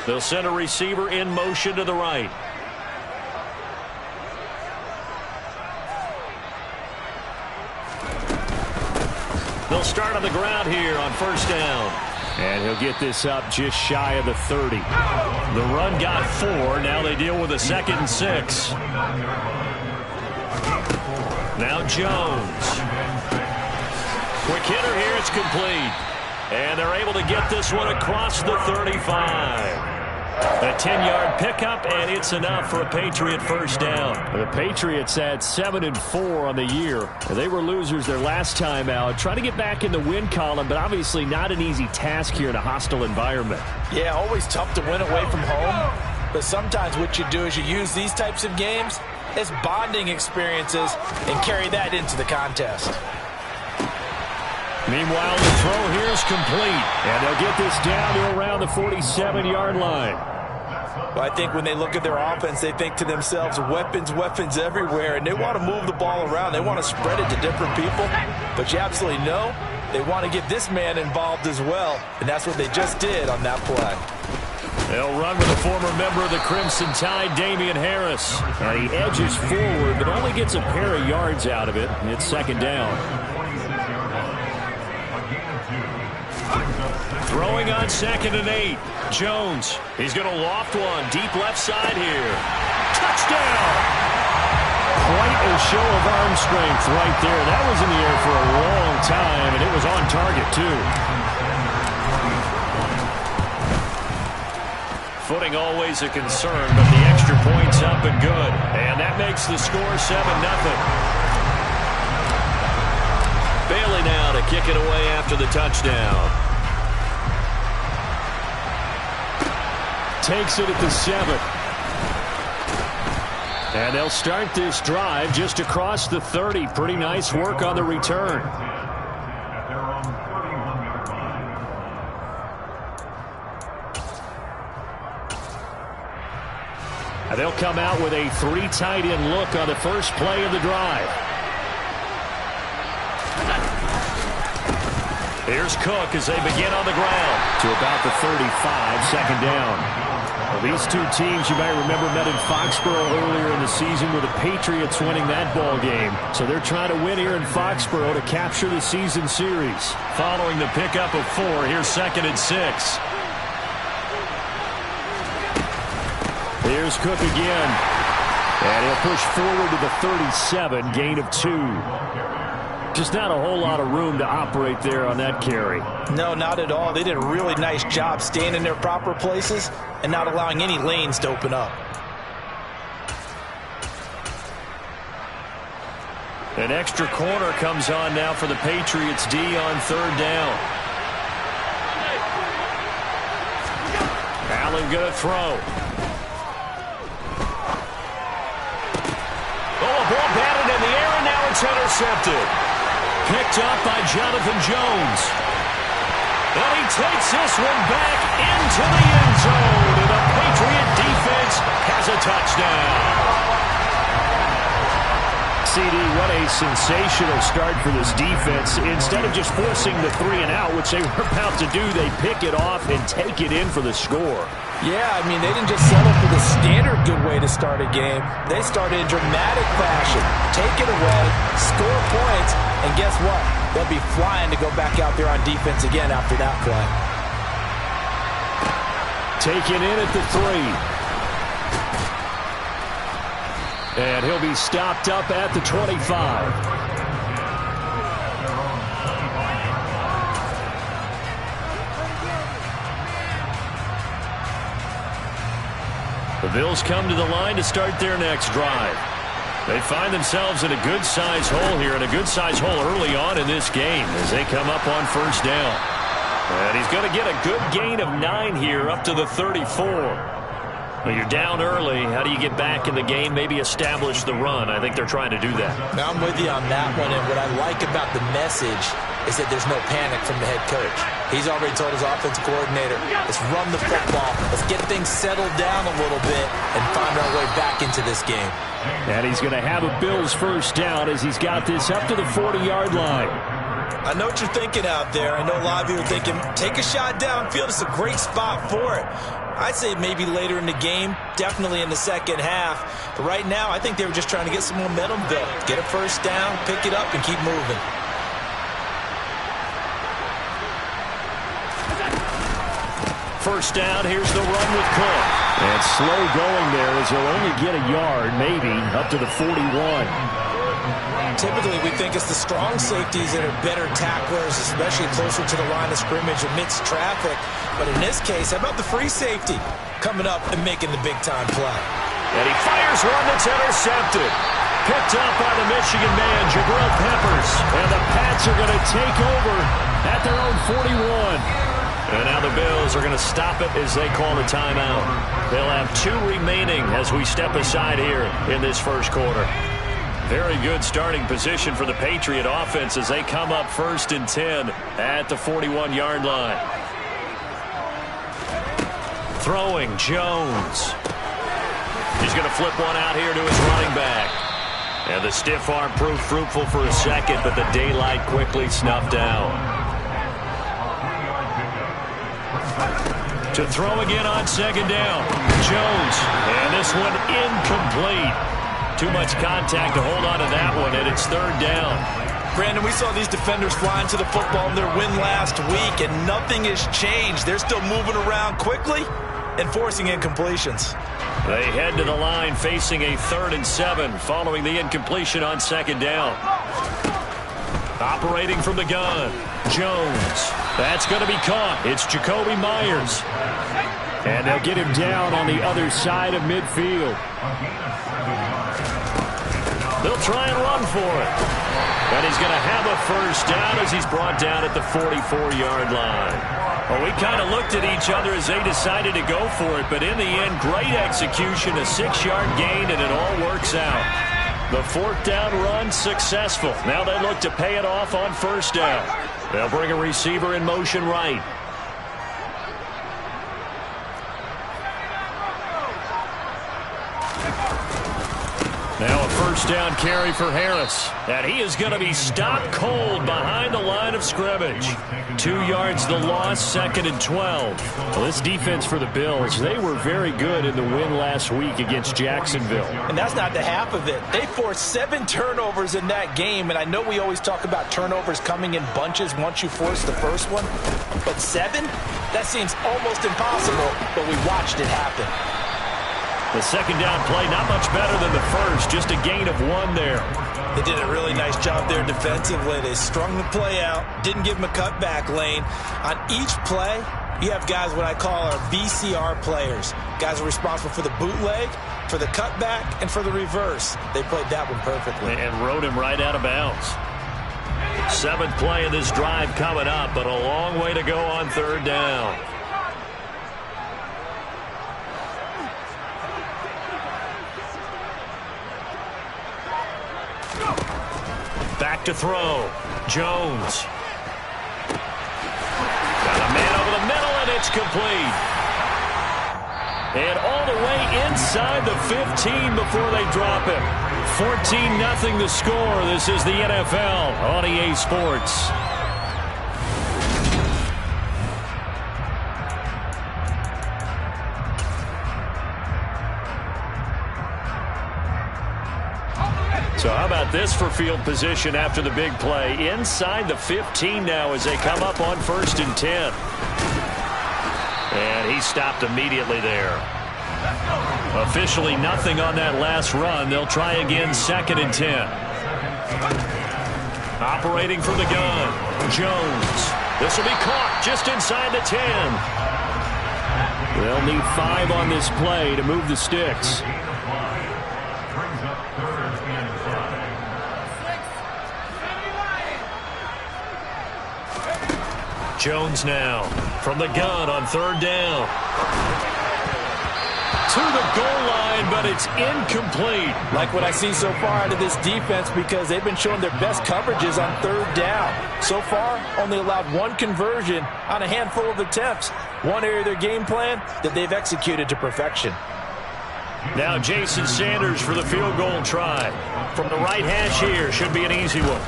They'll send a receiver in motion to the right. They'll start on the ground here on first down. And he'll get this up just shy of the 30. The run got 4. Now they deal with a 2nd and 6. Now Jones. Quick hitter here. It's complete. And they're able to get this one across the 35. A 10-yard pickup, and it's enough for a Patriot first down. The Patriots had 7-4 on the year. They were losers their last time out. Trying to get back in the win column, but obviously not an easy task here in a hostile environment. Yeah, always tough to win away from home. But sometimes what you do is you use these types of games as bonding experiences and carry that into the contest. Meanwhile, the throw here is complete. And they'll get this down to around the 47-yard line. Well, I think when they look at their offense, they think to themselves, weapons, weapons everywhere, and they want to move the ball around. They want to spread it to different people. But you absolutely know they want to get this man involved as well, and that's what they just did on that play. They'll run with a former member of the Crimson Tide, Damian Harris. And he edges forward, but only gets a pair of yards out of it. It's 2nd down. Throwing on 2nd and 8. Jones. He's going to loft one. Deep left side here. Touchdown! Quite a show of arm strength right there. That was in the air for a long time, and it was on target, too. Footing always a concern, but the extra point's up and good. And that makes the score 7-0. Bailey now to kick it away after the touchdown. Takes it at the 7. And they'll start this drive just across the 30. Pretty nice work on the return. And they'll come out with a 3 tight end look on the first play of the drive. Here's Cook as they begin on the ground. To about the 35, 2nd down. Well, these two teams, you might remember, met in Foxborough earlier in the season with the Patriots winning that ball game. So they're trying to win here in Foxborough to capture the season series. Following the pickup of 4, here's 2nd and 6. Here's Cook again. And he'll push forward to the 37, gain of 2. Just not a whole lot of room to operate there on that carry. No, not at all. They did a really nice job staying in their proper places and not allowing any lanes to open up. An extra corner comes on now for the Patriots D on 3rd down. Allen going to throw. Oh, a ball batted in the air, and now it's intercepted. Picked up by Jonathan Jones. And he takes this one back into the end zone. And the Patriot defense has a touchdown. CD, what a sensational start for this defense. Instead of just forcing the 3 and out, which they were about to do, they pick it off and take it in for the score. Yeah, I mean, they didn't just settle for the standard good way to start a game. They started in dramatic fashion. Take it away, score points, and guess what? They'll be flying to go back out there on defense again after that play. Taken in at the 3. And he'll be stopped up at the 25. The Bills come to the line to start their next drive. They find themselves in a good-sized hole here, and a good-sized hole early on in this game as they come up on first down. And he's going to get a good gain of 9 here up to the 34. Well, you're down early. How do you get back in the game, maybe establish the run? I think they're trying to do that. Now, I'm with you on that one, and what I like about the message is that there's no panic from the head coach. He's already told his offensive coordinator, let's run the football, let's get things settled down a little bit and find our way back into this game. And he's going to have a Bills first down as he's got this up to the 40-yard line. I know what you're thinking out there. I know a lot of you are thinking, take a shot downfield. It's a great spot for it. I'd say maybe later in the game, definitely in the second half. But right now, I think they were just trying to get some momentum built. Get a first down, pick it up, and keep moving. First down, here's the run with Cook. And slow going there as he'll only get a yard, maybe, up to the 41. Typically, we think it's the strong safeties that are better tacklers, especially closer to the line of scrimmage amidst traffic. But in this case, how about the free safety coming up and making the big-time play? And he fires one that's intercepted. Picked up by the Michigan man, Jabril Peppers. And the Pats are going to take over at their own 41. And now the Bills are going to stop it as they call a timeout. They'll have 2 remaining as we step aside here in this first quarter. Very good starting position for the Patriot offense as they come up 1st and 10 at the 41-yard line. Throwing, Jones. He's going to flip one out here to his running back. And the stiff arm proved fruitful for a second, but the daylight quickly snuffed out. To throw again on 2nd down. Jones. And this one incomplete. Too much contact to hold on to that one, and it's 3rd down. Brandon, we saw these defenders flying to the football in their win last week, and nothing has changed. They're still moving around quickly and forcing incompletions. They head to the line facing a 3rd and 7 following the incompletion on 2nd down. Operating from the gun, Jones. That's going to be caught. It's Jacoby Myers. And they'll get him down on the other side of midfield. They'll try and run for it. And he's going to have a first down as he's brought down at the 44-yard line. Well, we kind of looked at each other as they decided to go for it, but in the end, great execution, a 6-yard gain, and it all works out. The 4th down run successful. Now they look to pay it off on 1st down. They'll bring a receiver in motion right. Now a 1st down carry for Harris. And he is going to be stopped cold behind the line of scrimmage. 2 yards the loss, 2nd and 12. Well, this defense for the Bills, they were very good in the win last week against Jacksonville. And that's not the half of it. They forced 7 turnovers in that game, and I know we always talk about turnovers coming in bunches once you force the first one. But 7? That seems almost impossible, but we watched it happen. The 2nd down play, not much better than the first, just a gain of 1 there. They did a really nice job there defensively. They strung the play out, didn't give them a cutback lane. On each play, you have guys what I call our VCR players. Guys are responsible for the bootleg, for the cutback, and for the reverse. They played that one perfectly. And rode him right out of bounds. 7th play of this drive coming up, but a long way to go on 3rd down. Back to throw. Jones. Got a man over the middle, and it's complete. And all the way inside the 15 before they drop it. 14-0 the score. This is the NFL on EA Sports. So how about this for field position after the big play? Inside the 15 now as they come up on 1st and 10. And he stopped immediately there. Officially nothing on that last run. They'll try again 2nd and 10. Operating from the gun, Jones. This will be caught just inside the 10. They'll need 5 on this play to move the sticks. Jones now from the gun on 3rd down. To the goal line, but it's incomplete. Like what I see so far out of this defense because they've been showing their best coverages on 3rd down. So far, only allowed 1 conversion on a handful of attempts. One area of their game plan that they've executed to perfection. Now Jason Sanders for the field goal try. From the right hash here, should be an easy one.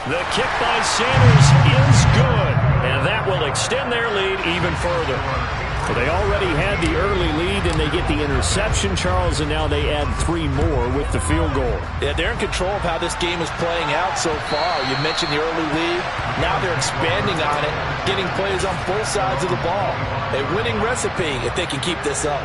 The kick by Sanders is good, and that will extend their lead even further. Well, they already had the early lead, and they get the interception, Charles, and now they add 3 more with the field goal. Yeah, they're in control of how this game is playing out so far. You mentioned the early lead. Now they're expanding on it, getting plays on both sides of the ball. A winning recipe if they can keep this up.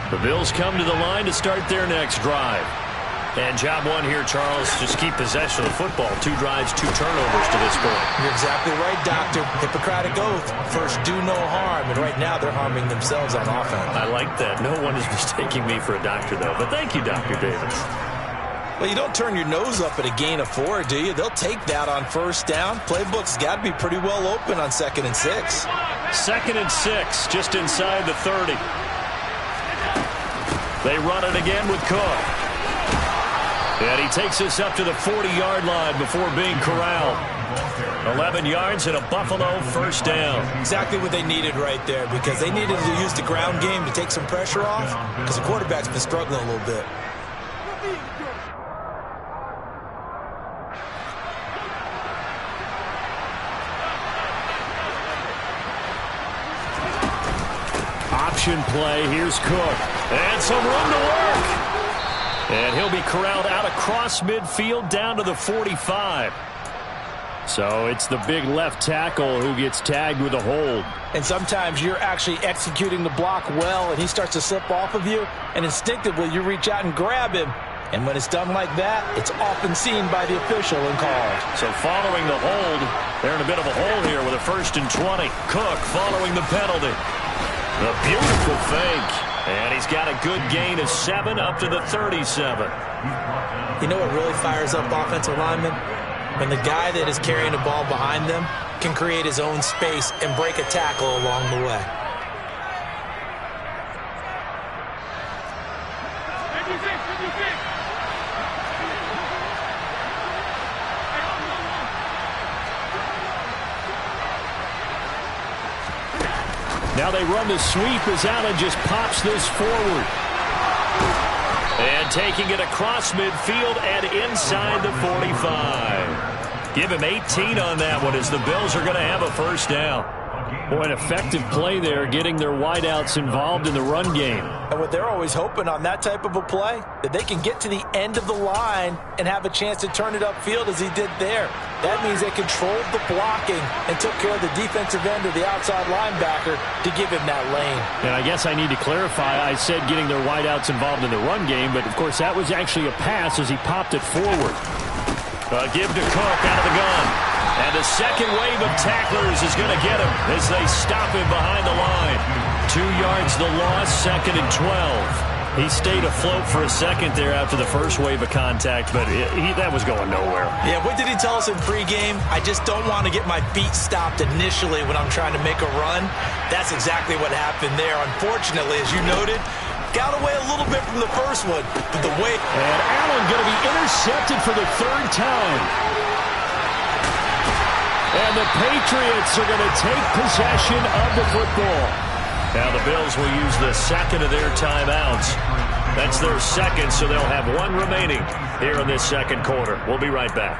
The Bills come to the line to start their next drive. And job one here, Charles, just keep possession of the football. 2 drives, 2 turnovers to this point. You're exactly right, Doctor. Hippocratic oath. First, do no harm. And right now, they're harming themselves on offense. I like that. No one is mistaking me for a doctor, though. But thank you, Dr. Davis. Well, you don't turn your nose up at a gain of 4, do you? They'll take that on first down. Playbook's got to be pretty well open on 2nd and 6. 2nd and 6, just inside the 30. They run it again with Cook. And he takes us up to the 40-yard line before being corralled. 11 yards and a Buffalo first down. Exactly what they needed right there, because they needed to use the ground game to take some pressure off, because the quarterback's been struggling a little bit. Option play. Here's Cook. And some room to work. And he'll be corralled out across midfield down to the 45. So it's the big left tackle who gets tagged with a hold. And sometimes you're actually executing the block well, and he starts to slip off of you, and instinctively you reach out and grab him. And when it's done like that, it's often seen by the official and called. So following the hold, they're in a bit of a hole here with a 1st and 20. Cook following the penalty. A beautiful fake. And he's got a good gain of 7 up to the 37. You know what really fires up offensive linemen? When the guy that is carrying the ball behind them can create his own space and break a tackle along the way. Now they run the sweep as Allen just pops this forward. And taking it across midfield and inside the 45. Give him 18 on that one as the Bills are going to have a first down. Boy, an effective play there, getting their wideouts involved in the run game. And what they're always hoping on that type of a play, that they can get to the end of the line and have a chance to turn it upfield as he did there. That means they controlled the blocking and took care of the defensive end or the outside linebacker to give him that lane. And I guess I need to clarify, I said getting their wideouts involved in the run game, but of course that was actually a pass as he popped it forward. Give to Cook out of the gun. And the second wave of tacklers is going to get him as they stop him behind the line. 2 yards the loss, 2nd and 12. He stayed afloat for a second there after the first wave of contact, but that was going nowhere. Yeah, what did he tell us in pregame? I just don't want to get my feet stopped initially when I'm trying to make a run. That's exactly what happened there. Unfortunately, as you noted, got away a little bit from the first one, but the way... And Allen going to be intercepted for the 3rd time. And the Patriots are going to take possession of the football. Now the Bills will use the 2nd of their timeouts. That's their 2nd, so they'll have 1 remaining here in this 2nd quarter. We'll be right back.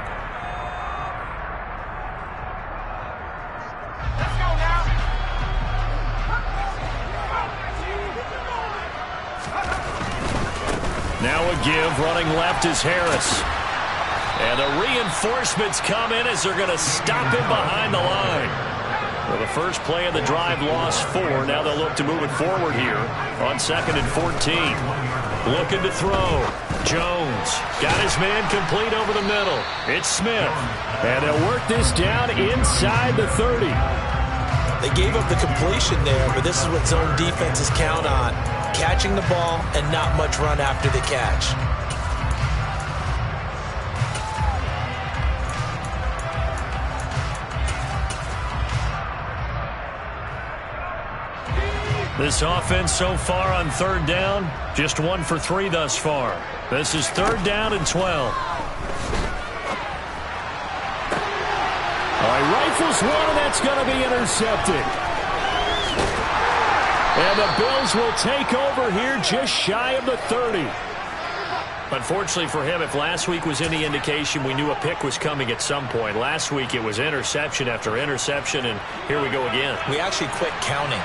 Now a give, running left is Harris. And the reinforcements come in as they're going to stop him behind the line. Well, the first play of the drive lost 4. Now they'll look to move it forward here on 2nd and 14. Looking to throw. Jones got his man complete over the middle. It's Smith. And they'll work this down inside the 30. They gave up the completion there, but this is what zone defenses count on. Catching the ball and not much run after the catch. This offense so far on 3rd down, just 1 for 3 thus far. This is 3rd down and 12. All right, rifles one, and that's going to be intercepted. And the Bills will take over here just shy of the 30. Unfortunately for him, if last week was any indication, we knew a pick was coming at some point. Last week it was interception after interception, and here we go again. We actually quit counting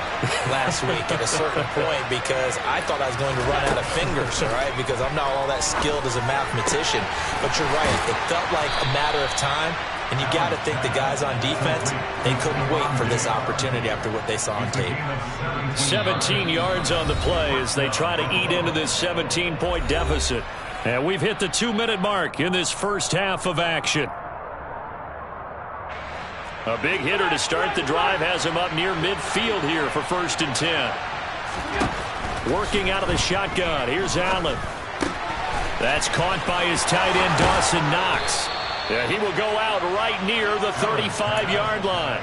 last week at a certain point because I thought I was going to run out of fingers, all right, because I'm not all that skilled as a mathematician. But you're right. It felt like a matter of time, and you got to think the guys on defense, they couldn't wait for this opportunity after what they saw on tape. 17 yards on the play as they try to eat into this 17-point deficit. And we've hit the 2-minute mark in this first half of action. A big hitter to start the drive has him up near midfield here for 1st and 10. Working out of the shotgun. Here's Allen. That's caught by his tight end, Dawson Knox. Yeah, he will go out right near the 35-yard line.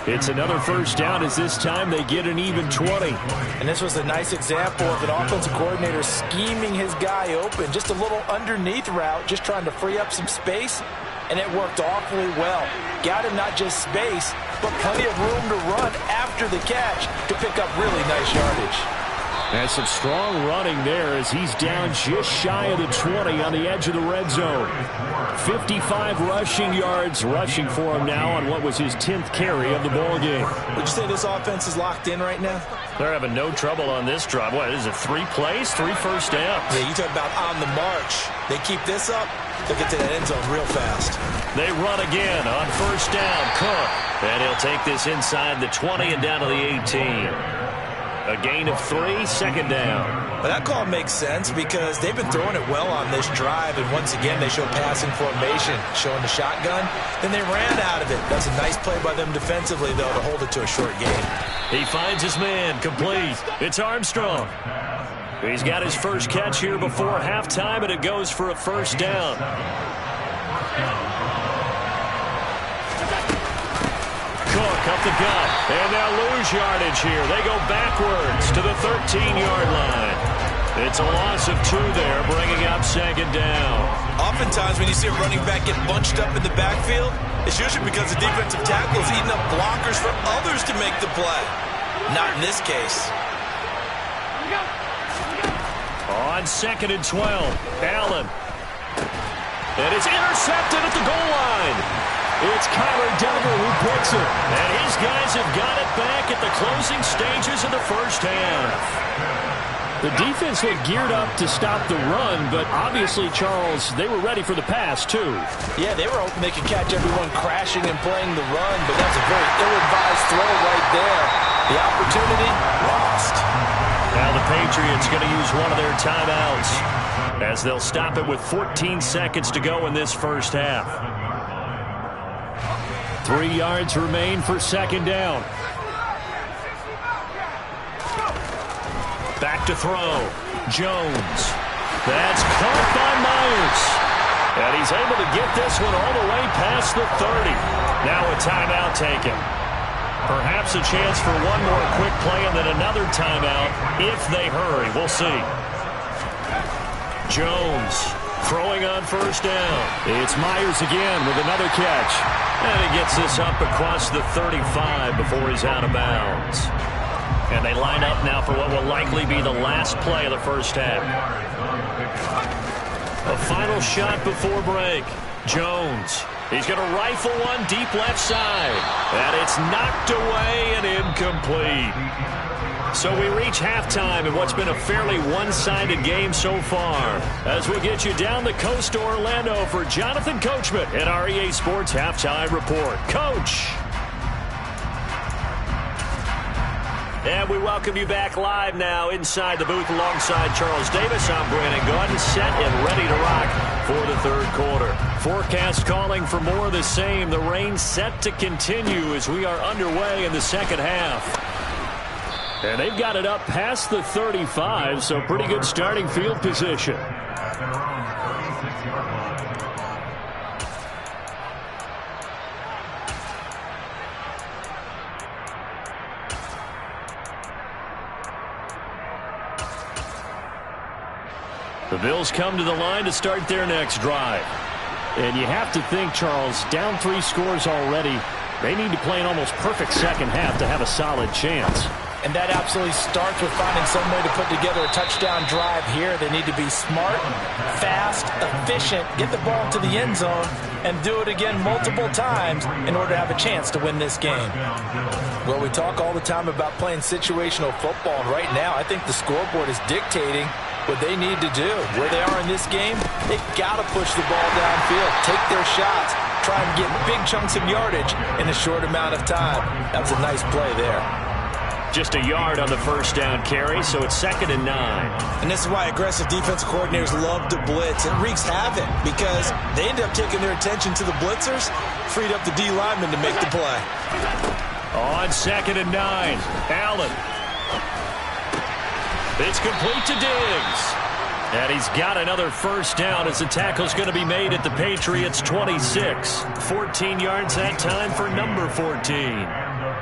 It's another first down as this time they get an even 20. And this was a nice example of an offensive coordinator scheming his guy open. Just a little underneath route, just trying to free up some space, and it worked awfully well. Got him not just space, but plenty of room to run after the catch to pick up really nice yardage. And some strong running there as he's down just shy of the 20 on the edge of the red zone. 55 rushing yards rushing for him now on what was his 10th carry of the ball game. Would you say this offense is locked in right now? They're having no trouble on this drive. What is it, 3 plays, 3 first downs? Yeah, you talk about on the march. They keep this up, they'll get to that end zone real fast. They run again on first down. Cook. And he'll take this inside the 20 and down to the 18. A gain of 3, 2nd down. But that call makes sense because they've been throwing it well on this drive, and once again they show passing formation, showing the shotgun. Then they ran out of it. That's a nice play by them defensively, though, to hold it to a short game. He finds his man, complete. It's Armstrong. He's got his first catch here before halftime, and it goes for a first down. Cook up the gut, and they'll lose yardage here. They go backwards to the 13-yard line. It's a loss of 2 there, bringing up 2nd down. Oftentimes when you see a running back get bunched up in the backfield, it's usually because the defensive tackle is eating up blockers for others to make the play. Not in this case. On 2nd and 12, Allen. And it's intercepted at the goal line. It's Kyler Delver who picks it. And his guys have got it back at the closing stages of the first half. The defense looked geared up to stop the run, but obviously, Charles, they were ready for the pass, too. Yeah, they were hoping they could catch everyone crashing and playing the run, but that's a very ill-advised throw right there. The opportunity lost. Now the Patriots going to use one of their timeouts as they'll stop it with 14 seconds to go in this first half. 3 yards remain for 2nd down. Back to throw. Jones. That's caught by Myers. And he's able to get this one all the way past the 30. Now a timeout taken. Perhaps a chance for one more quick play and then another timeout if they hurry. We'll see. Jones throwing on first down. It's Myers again with another catch. And he gets this up across the 35 before he's out of bounds. And they line up now for what will likely be the last play of the first half. A final shot before break. Jones. He's going to rifle one deep left side. And it's knocked away and incomplete. So we reach halftime in what's been a fairly one-sided game so far. As we get you down the coast to Orlando for Jonathan Coachman at our EA Sports Halftime Report. Coach! And we welcome you back live now inside the booth alongside Charles Davis. I'm Brandon Gaudin, set and ready to rock for the third quarter. Forecast calling for more of the same. The rain set to continue as we are underway in the second half. And they've got it up past the 35, so pretty good starting field position. The Bills come to the line to start their next drive. And you have to think, Charles, down 3 scores already. They need to play an almost perfect second half to have a solid chance. And that absolutely starts with finding some way to put together a touchdown drive here. They need to be smart, fast, efficient, get the ball to the end zone, and do it again multiple times in order to have a chance to win this game. Well, we talk all the time about playing situational football, and right now I think the scoreboard is dictating what they need to do. Where they are in this game, they've got to push the ball downfield, take their shots, try and get big chunks of yardage in a short amount of time. That was a nice play there. Just a yard on the first down carry, so it's 2nd and 9. And this is why aggressive defensive coordinators love to blitz. It wreaks havoc because they end up taking their attention to the blitzers, freed up the D lineman to make the play. On 2nd and 9, Allen. It's complete to Diggs. And he's got another first down as the tackle's going to be made at the Patriots' 26. 14 yards that time for number 14.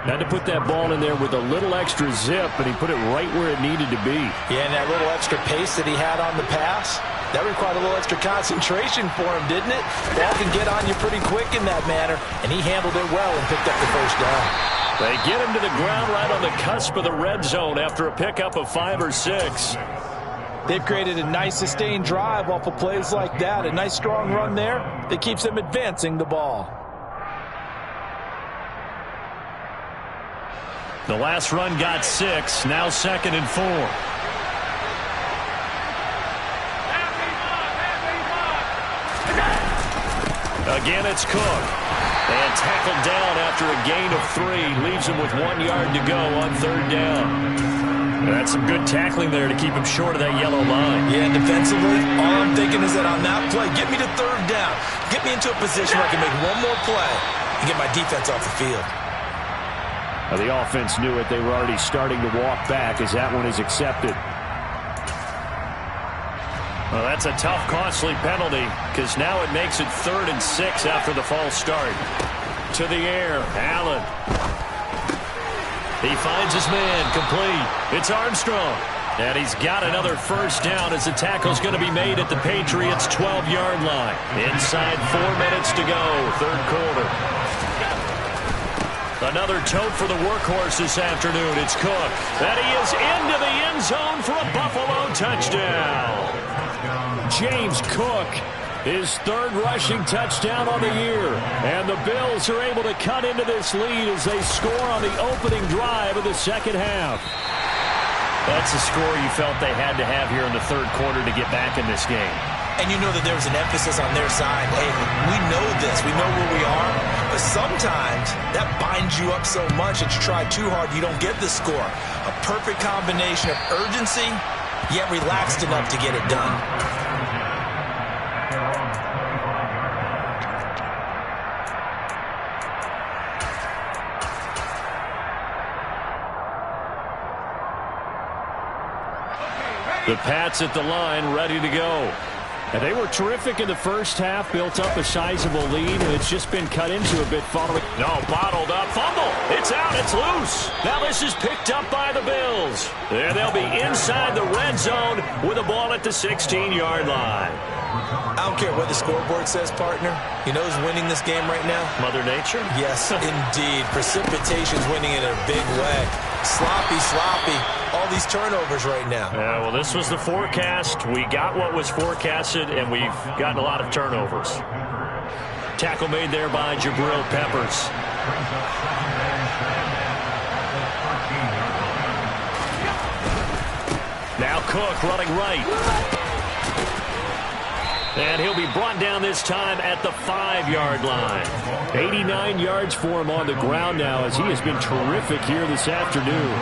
Had to put that ball in there with a little extra zip, and he put it right where it needed to be. Yeah, and that little extra pace that he had on the pass, that required a little extra concentration for him, didn't it? Ball can get on you pretty quick in that manner, and he handled it well and picked up the first down. They get him to the ground right on the cusp of the red zone after a pickup of 5 or 6. They've created a nice sustained drive off of plays like that. A nice strong run there that keeps them advancing the ball. The last run got 6, now 2nd and 4. Again, it's Cook. And tackled down after a gain of 3. Leaves him with 1 yard to go on 3rd down. That's some good tackling there to keep him short of that yellow line. Yeah, and defensively, all I'm thinking is that on that play, get me to 3rd down. Get me into a position where I can make one more play and get my defense off the field. Well, the offense knew it. They were already starting to walk back as that one is accepted. Well, that's a tough, costly penalty because now it makes it 3rd and 6 after the false start. To the air, Allen. He finds his man, complete. It's Armstrong. And he's got another first down as the tackle's going to be made at the Patriots' 12-yard line. Inside 4 minutes to go, 3rd quarter. Another tote for the workhorse this afternoon. It's Cook. And he is into the end zone for a Buffalo touchdown. James Cook, his 3rd rushing touchdown on the year. And the Bills are able to cut into this lead as they score on the opening drive of the 2nd half. That's a score you felt they had to have here in the 3rd quarter to get back in this game. And you know that there was an emphasis on their side. Hey, we know this. We know where we are. But sometimes that binds you up so much that you try too hard, you don't get the score. A perfect combination of urgency, yet relaxed enough to get it done. The Pats at the line, ready to go. And they were terrific in the first half, built up a sizable lead, and it's just been cut into a bit following. No, bottled up, fumble. It's out, it's loose. Now this is picked up by the Bills. And they'll be inside the red zone with the ball at the 16-yard line. I don't care what the scoreboard says, partner. You know who's winning this game right now? Mother Nature? Yes, indeed. Precipitation's winning in a big way. Sloppy, all these turnovers right now. Yeah, well, this was the forecast. We got what was forecasted, and we've gotten a lot of turnovers. Tackle made there by Jabril Peppers. Now Cook running right. And he'll be brought down this time at the 5-yard line. 89 yards for him on the ground now as he has been terrific here this afternoon.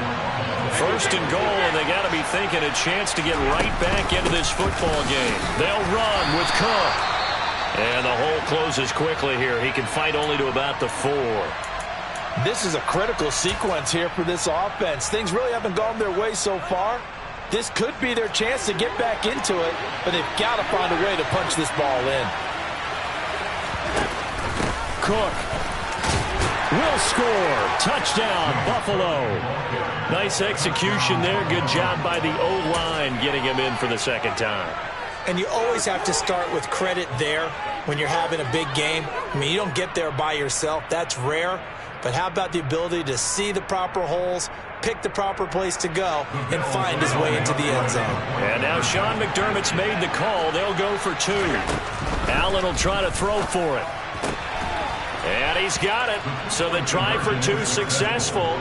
1st and goal, and they got to be thinking a chance to get right back into this football game. They'll run with Cook. And the hole closes quickly here. He can fight only to about the 4. This is a critical sequence here for this offense. Things really haven't gone their way so far. This could be their chance to get back into it, but they've got to find a way to punch this ball in. Cook will score. Touchdown, Buffalo. Nice execution there. Good job by the O-line getting him in for the 2nd time. And you always have to start with credit there when you're having a big game. I mean, you don't get there by yourself. That's rare. But how about the ability to see the proper holes, pick the proper place to go and find his way into the end zone. And now Sean McDermott's made the call. They'll go for 2. Allen will try to throw for it. And he's got it. So the try for 2 successful.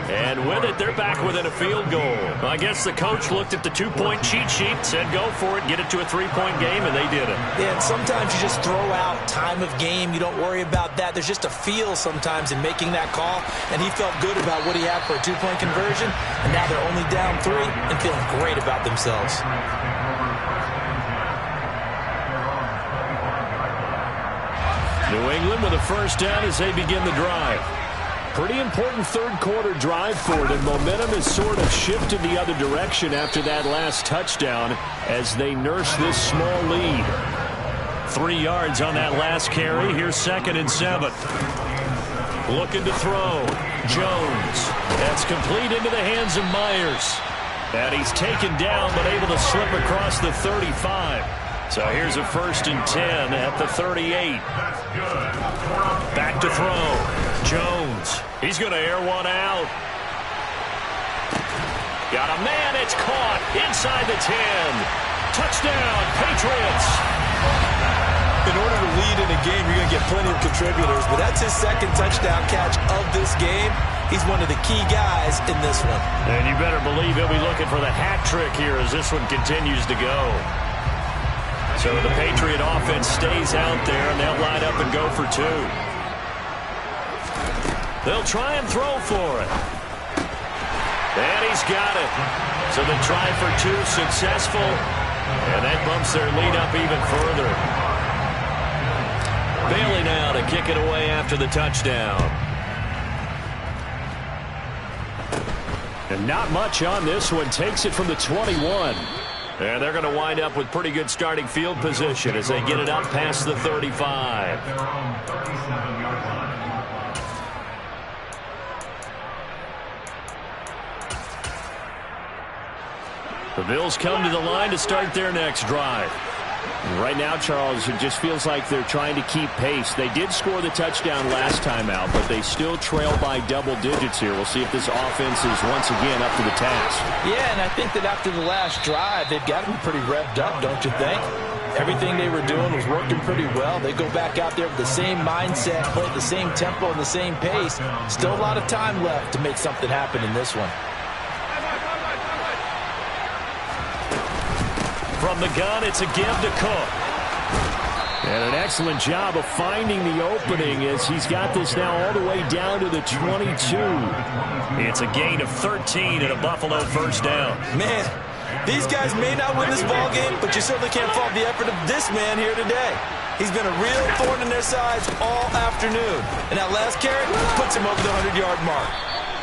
And with it, they're back within a field goal. I guess the coach looked at the 2-point cheat sheet, said go for it, get it to a 3-point game, and they did it. Yeah, and sometimes you just throw out time of game. You don't worry about that. There's just a feel sometimes in making that call. And he felt good about what he had for a 2-point conversion. And now they're only down 3 and feeling great about themselves. New England with a first down as they begin the drive. Pretty important third-quarter drive for them. Momentum has sort of shifted the other direction after that last touchdown as they nurse this small lead. 3 yards on that last carry. Here's 2nd and 7. Looking to throw. Jones. That's complete into the hands of Myers. And he's taken down but able to slip across the 35. So here's a 1st and 10 at the 38. Back to throw. Jones. He's going to air one out. Got a man. It's caught inside the 10. Touchdown, Patriots. In order to lead in a game, you're going to get plenty of contributors, but that's his 2nd touchdown catch of this game. He's one of the key guys in this one. And you better believe he'll be looking for the hat trick here as this one continues to go. So the Patriot offense stays out there, and they'll line up and go for 2. They'll try and throw for it. And he's got it. So the try for 2 successful, and that bumps their lead up even further. Bailey now to kick it away after the touchdown. And not much on this one. Takes it from the 21. And they're going to wind up with pretty good starting field position as they get it up past the 35. The Bills come to the line to start their next drive. Right now, Charles, it just feels like they're trying to keep pace. They did score the touchdown last time out, but they still trail by double digits here. We'll see if this offense is once again up to the task. Yeah, and I think that after the last drive, they've got to be pretty revved up, don't you think? Everything they were doing was working pretty well. They go back out there with the same mindset, play at the same tempo and the same pace. Still a lot of time left to make something happen in this one. From the gun, it's a give to Cook. And an excellent job of finding the opening as he's got this now all the way down to the 22. It's a gain of 13 and a Buffalo first down. Man, these guys may not win this ball game, but you certainly can't fault the effort of this man here today. He's been a real thorn in their sides all afternoon. And that last carry puts him over the 100-yard mark.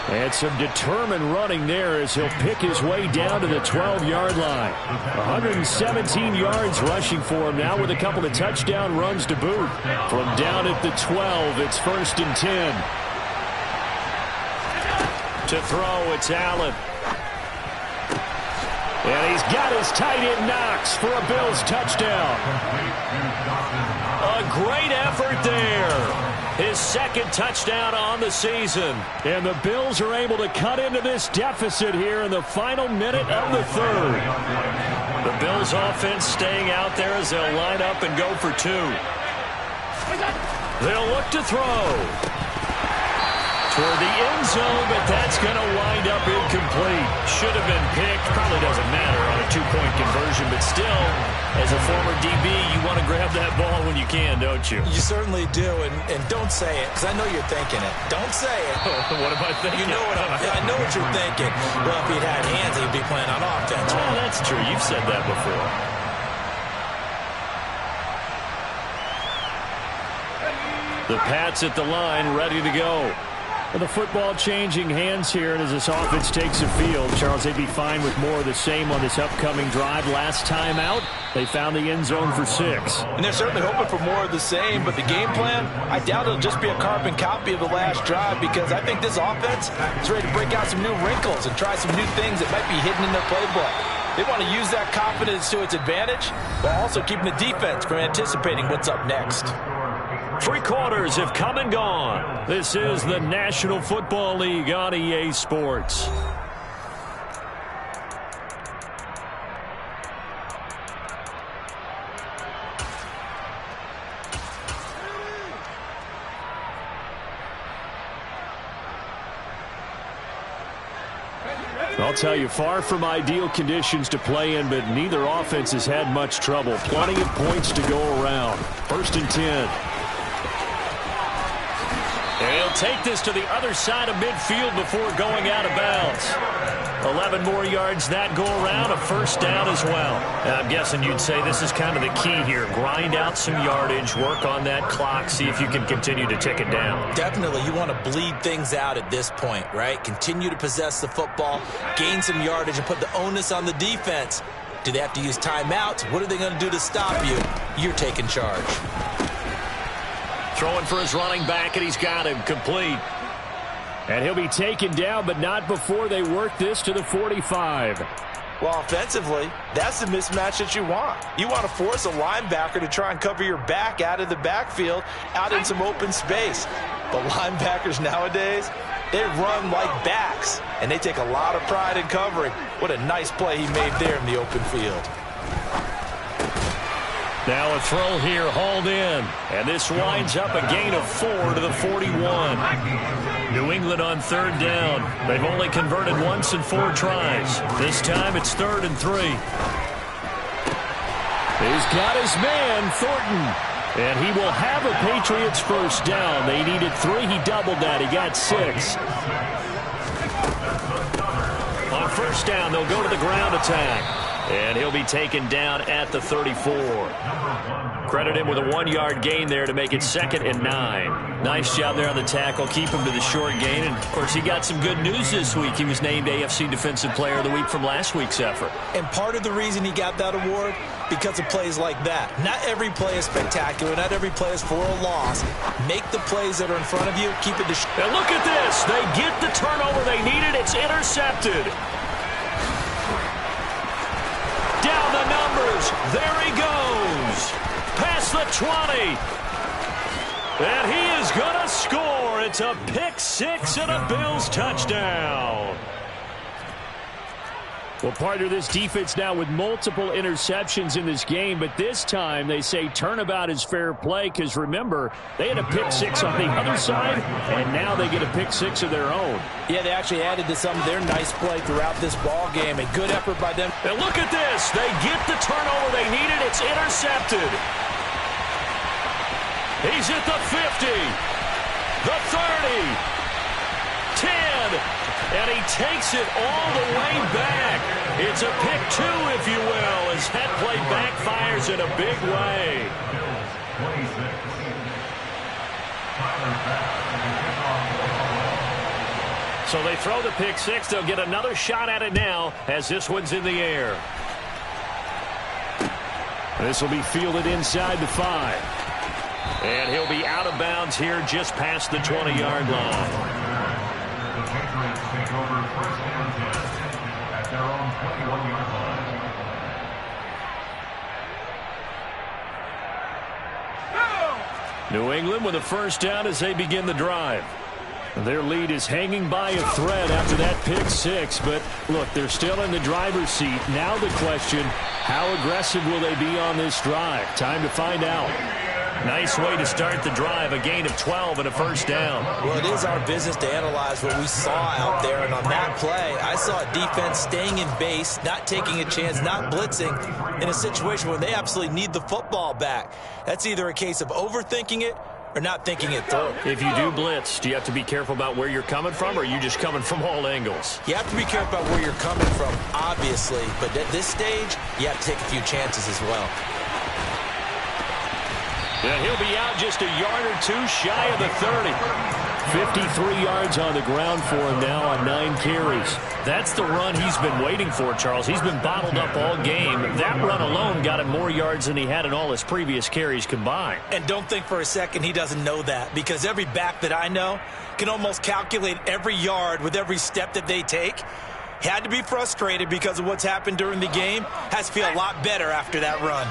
And some determined running there as he'll pick his way down to the 12-yard line. 117 yards rushing for him now with a couple of touchdown runs to boot. From down at the 12, it's 1st and 10. To throw, it's Allen. And he's got his tight end Knox for a Bills touchdown. A great effort there. His 2nd touchdown on the season. And the Bills are able to cut into this deficit here in the final minute of the 3rd. The Bills offense staying out there as they'll line up and go for 2. They'll look to throw. Toward the end zone, but that's going to wind up incomplete. Should have been picked. Probably doesn't matter on a 2-point conversion, but still, as a former DB, you want to grab that ball when you can, don't you? You certainly do, and don't say it, because I know you're thinking it. Don't say it. What am I thinking? You know I know what you're thinking. Well, if he'd had hands, he'd be playing on offense. Oh, that's true. You've said that before. The Pats at the line, ready to go. Well, the football changing hands here, and as this offense takes the field, Charles, they'd be fine with more of the same on this upcoming drive. Last time out, they found the end zone for 6. And they're certainly hoping for more of the same, but the game plan, I doubt it'll just be a carbon copy of the last drive, because I think this offense is ready to break out some new wrinkles and try some new things that might be hidden in their playbook. They want to use that confidence to its advantage, while also keeping the defense from anticipating what's up next. Three quarters have come and gone. This is the National Football League on EA Sports. I'll tell you, far from ideal conditions to play in, but neither offense has had much trouble. Plenty of points to go around. 1st and 10. And he'll take this to the other side of midfield before going out of bounds. 11 more yards that go around, a 1st down as well. And I'm guessing you'd say this is kind of the key here. Grind out some yardage, work on that clock, see if you can continue to tick it down. Definitely, you want to bleed things out at this point, right? Continue to possess the football, gain some yardage, and put the onus on the defense. Do they have to use timeouts? What are they going to do to stop you? You're taking charge. Throwing for his running back, and he's got him complete. And he'll be taken down, but not before they work this to the 45. Well, offensively, that's the mismatch that you want. You want to force a linebacker to try and cover your back out of the backfield, out in some open space. But linebackers nowadays, they run like backs, and they take a lot of pride in covering. What a nice play he made there in the open field. Now a throw here, hauled in. And this winds up a gain of 4 to the 41. New England on 3rd down. They've only converted once in 4 tries. This time it's 3rd and 3. He's got his man, Thornton. And he will have a Patriots 1st down. They needed 3. He doubled that. He got 6. On 1st down, they'll go to the ground attack. And he'll be taken down at the 34. Credit him with a 1-yard gain there to make it 2nd and 9. Nice job there on the tackle. Keep him to the short gain. And, of course, he got some good news this week. He was named AFC Defensive Player of the Week from last week's effort. And part of the reason he got that award, because of plays like that. Not every play is spectacular. Not every play is for a loss. Make the plays that are in front of you. Keep it to and look at this. They get the turnover they needed. It's intercepted. Down the numbers. There he goes. Past the 20. And he is going to score. It's a pick 6 and a Bills touchdown. Well, partner, this defense now with multiple interceptions in this game, but this time they say turnabout is fair play because, remember, they had a pick 6 on the other side, and now they get a pick 6 of their own. Yeah, they actually added to some of their nice play throughout this ball game. A good effort by them. And look at this. They get the turnover they needed. It's intercepted. He's at the 50, the 30, 10, and he takes it all the way back. It's a pick 2, if you will, as that play backfires in a big way. So they throw the pick 6. They'll get another shot at it now as this one's in the air. This will be fielded inside the 5. And he'll be out of bounds here just past the 20-yard line. The Patriots take over 1st and 10 at their own 21-yard line. New England with a 1st down as they begin the drive. Their lead is hanging by a thread after that pick 6, but look, they're still in the driver's seat. Now the question, how aggressive will they be on this drive? Time to find out. Nice way to start the drive, a gain of 12 and a 1st down. Well, it is our business to analyze what we saw out there, and on that play, I saw a defense staying in base, not taking a chance, not blitzing, in a situation where they absolutely need the football back. That's either a case of overthinking it or not thinking it through. If you do blitz, do you have to be careful about where you're coming from, or are you just coming from all angles? You have to be careful about where you're coming from, obviously, but at this stage, you have to take a few chances as well. And he'll be out just a yard or 2 shy of the 30. 53 yards on the ground for him now on 9 carries. That's the run he's been waiting for, Charles. He's been bottled up all game. That run alone got him more yards than he had in all his previous carries combined. And don't think for a second he doesn't know that, because every back that I know can almost calculate every yard with every step that they take. He had to be frustrated because of what's happened during the game. Has to feel a lot better after that run.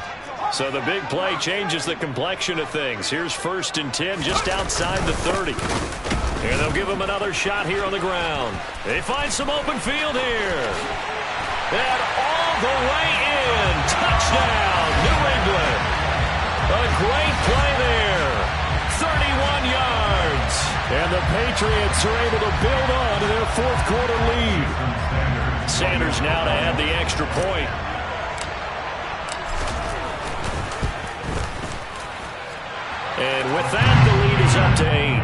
So the big play changes the complexion of things. Here's 1st and 10 just outside the 30. And they'll give him another shot here on the ground. They find some open field here. And all the way in. Touchdown, New England. A great play there. 31 yards. And the Patriots are able to build on to their 4th quarter lead. Sanders now to add the extra point. And with that, the lead is up to 8.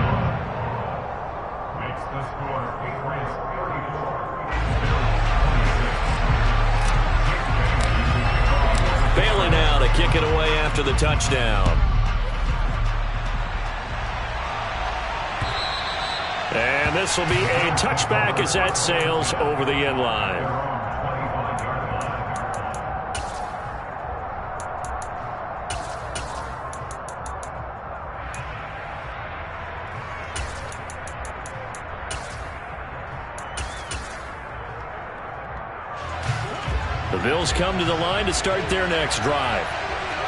Makes the score Patriots 34. Bailey now to kick it away after the touchdown. And this will be a touchback as that sails over the end line. The Bills come to the line to start their next drive.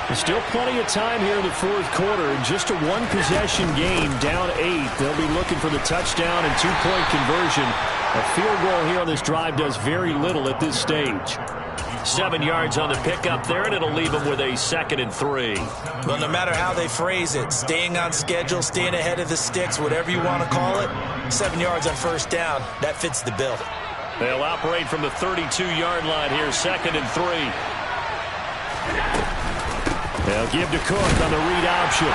There's still plenty of time here in the 4th quarter. In just a one-possession game, down 8. They'll be looking for the touchdown and 2-point conversion. A field goal here on this drive does very little at this stage. 7 yards on the pickup there, and it'll leave them with a 2nd and 3. Well, no matter how they phrase it, staying on schedule, staying ahead of the sticks, whatever you want to call it, 7 yards on 1st down, that fits the bill. They'll operate from the 32-yard line here, 2nd and 3. They'll give to Cook on the read option.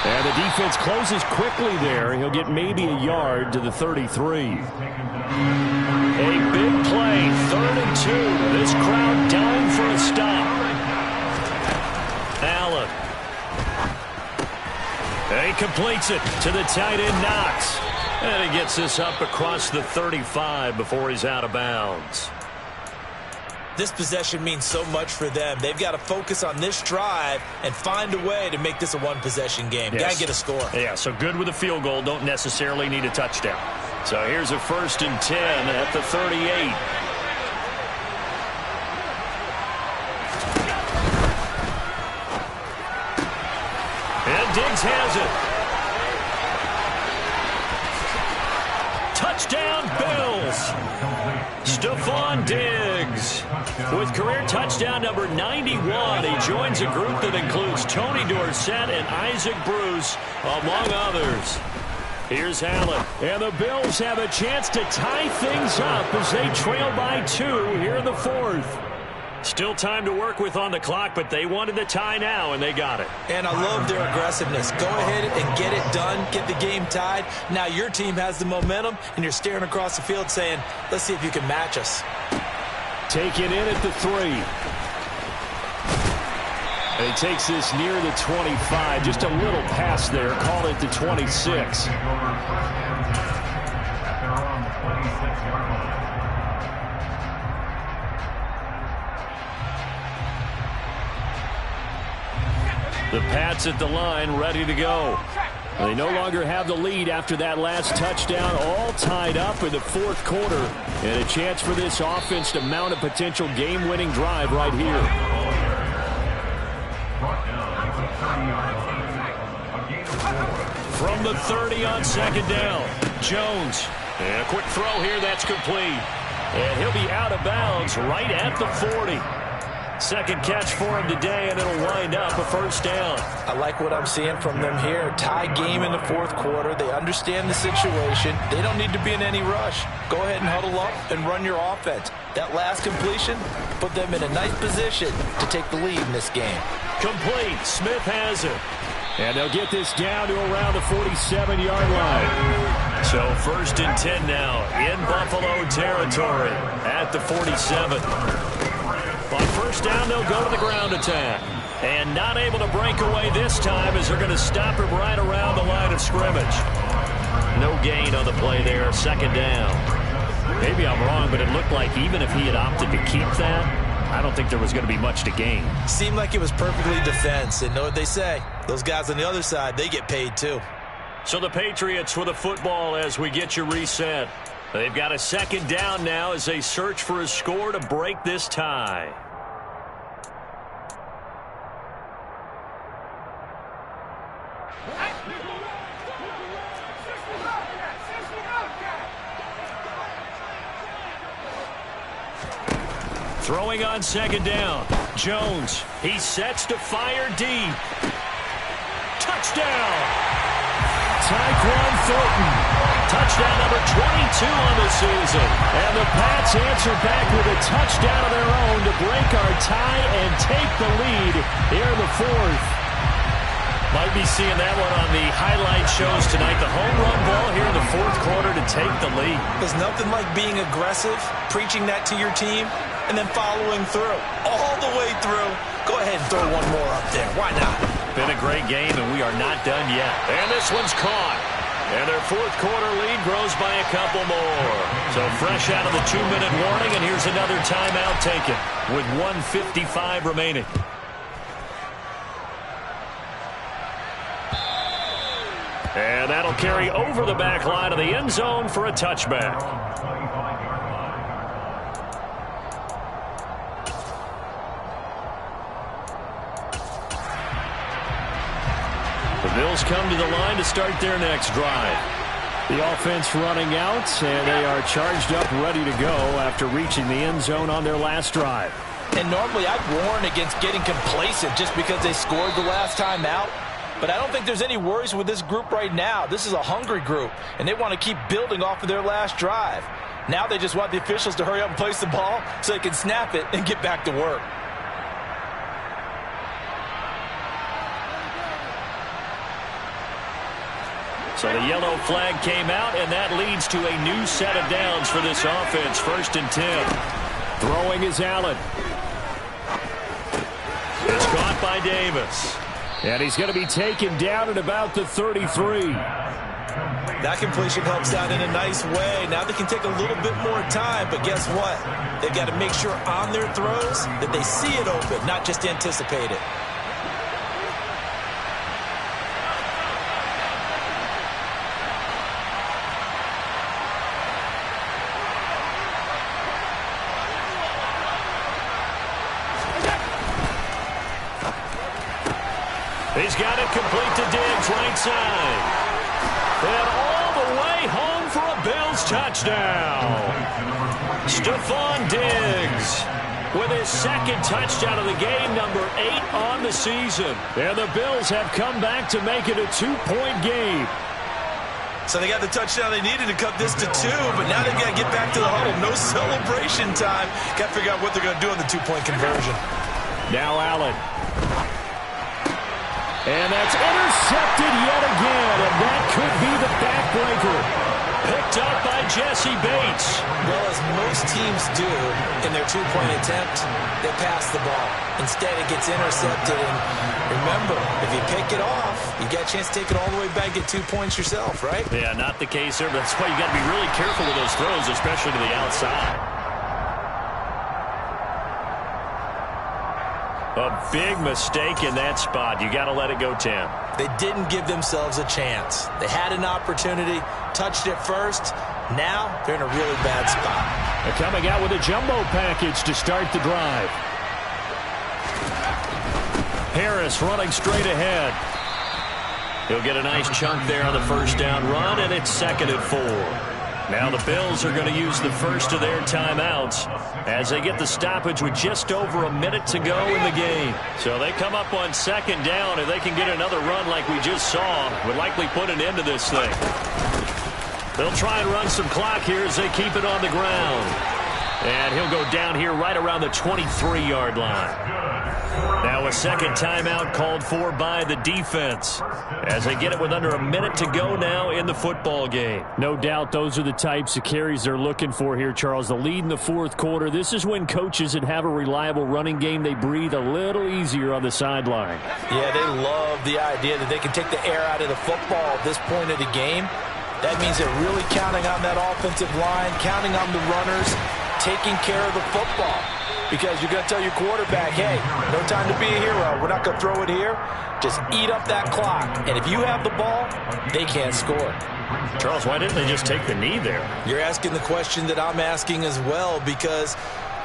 And the defense closes quickly there. He'll get maybe a yard to the 33. A big play, 3rd and 2. This crowd dying for a stop. Allen. He completes it to the tight end, Knox. And he gets this up across the 35 before he's out of bounds. This possession means so much for them. They've got to focus on this drive and find a way to make this a one-possession game. Yes. Got to get a score. Yeah, so good with a field goal. Don't necessarily need a touchdown. So here's a 1st and 10 at the 38. And Diggs has it. Touchdown, Bills. Stephon Diggs with career touchdown number 91. He joins a group that includes Tony Dorsett and Isaac Bruce, among others. Here's Allen. And the Bills have a chance to tie things up as they trail by 2 here in the 4th. Still time to work with on the clock, but they wanted the tie now, and they got it. And I love their aggressiveness. Go ahead and get it done, get the game tied. Now your team has the momentum, and you're staring across the field saying, let's see if you can match us. Take it in at the 3. And he takes this near the 25. Just a little pass there. Call it the 26. The Pats at the line, ready to go. They no longer have the lead after that last touchdown, all tied up in the 4th quarter. And a chance for this offense to mount a potential game-winning drive right here. From the 30 on 2nd down, Jones. And a quick throw here, that's complete. And he'll be out of bounds right at the 40. Second catch for him today, and it'll wind up a 1st down. I like what I'm seeing from them here. Tie game in the 4th quarter. They understand the situation. They don't need to be in any rush. Go ahead and huddle up and run your offense. That last completion put them in a nice position to take the lead in this game. Complete. Smith has it. And they'll get this down to around the 47-yard line. So 1st and 10 now in Buffalo territory at the 47. On 1st down, they'll go to the ground attack. And not able to break away this time as they're going to stop him right around the line of scrimmage. No gain on the play there, 2nd down. Maybe I'm wrong, but it looked like even if he had opted to keep that, I don't think there was going to be much to gain. Seemed like it was perfectly defense. And know what they say? Those guys on the other side, they get paid too. So the Patriots with the football as we get you reset. They've got a 2nd down now as they search for a score to break this tie. Throwing on second down. Jones, he sets to fire deep. Touchdown! Tyquan Thornton. Touchdown number 22 on the season. And the Pats answer back with a touchdown of their own to break our tie and take the lead here in the fourth. Might be seeing that one on the highlight shows tonight. The home run ball here in the fourth quarter to take the lead. There's nothing like being aggressive, preaching that to your team, and then following through. All the way through. Go ahead and throw one more up there. Why not? Been a great game, and we are not done yet. And this one's caught. And their fourth quarter lead grows by a couple more. So fresh out of the 2-minute warning, and here's another timeout taken with 1:55 remaining. And that'll carry over the back line of the end zone for a touchback. The Bills come to the line to start their next drive. The offense running out, and they are charged up, ready to go after reaching the end zone on their last drive. And normally I'd warn against getting complacent just because they scored the last time out. But I don't think there's any worries with this group right now. This is a hungry group, and they want to keep building off of their last drive. Now they just want the officials to hurry up and place the ball so they can snap it and get back to work. So the yellow flag came out, and that leads to a new set of downs for this offense. 1st and 10. Throwing is Allen. It's caught by Davis. And he's going to be taken down at about the 33. That completion helps out in a nice way. Now they can take a little bit more time, but guess what? They've got to make sure on their throws that they see it open, not just anticipate it. He's got it complete to Diggs, right side. And all the way home for a Bills touchdown. Stephon Diggs with his second touchdown of the game, number 8 on the season. And the Bills have come back to make it a 2-point game. So they got the touchdown they needed to cut this to 2, but now they've got to get back to the huddle. No celebration time. Got to figure out what they're going to do on the 2-point conversion. Now Allen. And that's intercepted yet again, and that could be the backbreaker. Picked up by Jesse Bates. Well, as most teams do in their 2-point attempt, they pass the ball. Instead, it gets intercepted, and remember, if you pick it off, you got a chance to take it all the way back, get 2 points yourself, right? Yeah, not the case there, but that's why you got to be really careful with those throws, especially to the outside. A big mistake in that spot. You got to let it go, Tim. They didn't give themselves a chance. They had an opportunity, touched it first. Now they're in a really bad spot. They're coming out with a jumbo package to start the drive. Harris running straight ahead. He'll get a nice chunk there on the first down run, and it's 2nd and 4. Now the Bills are going to use the first of their timeouts as they get the stoppage with just over a minute to go in the game. So they come up on 2nd down, and they can get another run like we just saw. Would likely put an end to this thing. They'll try and run some clock here as they keep it on the ground. And he'll go down here right around the 23-yard line. Now a second timeout called for by the defense as they get it with under a minute to go now in the football game. No doubt those are the types of carries they're looking for here, Charles. The lead in the fourth quarter. This is when coaches that have a reliable running game, they breathe a little easier on the sideline. Yeah, they love the idea that they can take the air out of the football at this point of the game. That means they're really counting on that offensive line, counting on the runners, taking care of the football. Because you're going to tell your quarterback, hey, no time to be a hero. We're not going to throw it here. Just eat up that clock. And if you have the ball, they can't score. Charles, why didn't they just take the knee there? You're asking the question that I'm asking as well, because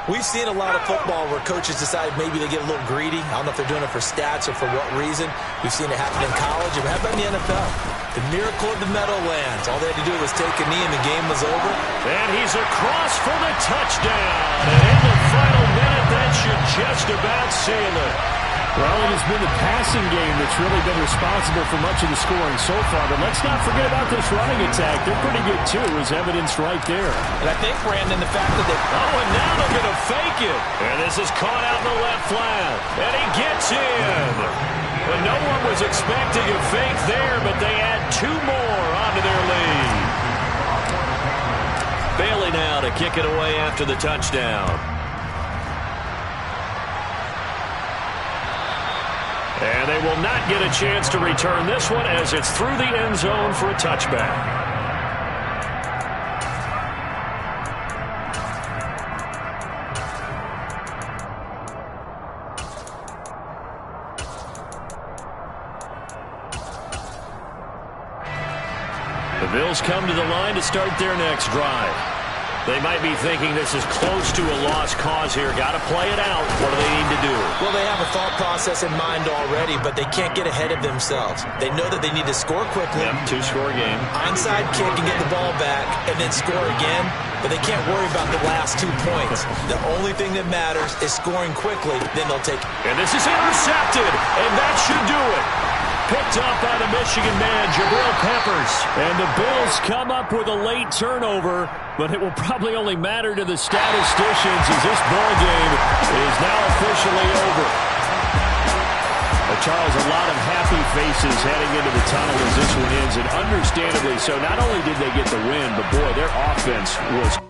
we've seen a lot of football where coaches decide maybe they get a little greedy. I don't know if they're doing it for stats or for what reason. We've seen it happen in college. It happened in the NFL. The miracle of the Meadowlands. All they had to do was take a knee and the game was over. And he's across for the touchdown. And in the final minute should just about seal it. Well, it has been the passing game that's really been responsible for much of the scoring so far. But let's not forget about this running attack. They're pretty good, too, as evidenced right there. And I think, Brandon, the fact that they... Oh, and now they're going to fake it. And this is caught out in the left flat. And he gets in. But no one was expecting a fake there, but they add 2 more onto their lead. Bailey now to kick it away after the touchdown. And they will not get a chance to return this one as it's through the end zone for a touchback. The Bills come to the line to start their next drive. They might be thinking this is close to a lost cause here. Got to play it out. What do they need to do? Well, they have a thought process in mind already, but they can't get ahead of themselves. They know that they need to score quickly. Yep, 2-score game. Onside kick and get the ball back and then score again, but they can't worry about the last 2 points. The only thing that matters is scoring quickly, then they'll take it. And this is intercepted, and that should do it. Picked up by the Michigan man, Jabril Peppers. And the Bills come up with a late turnover, but it will probably only matter to the statisticians as this ball game is now officially over. Well, Charles, a lot of happy faces heading into the tunnel as this one ends, and understandably so. Not only did they get the win, but boy, their offense was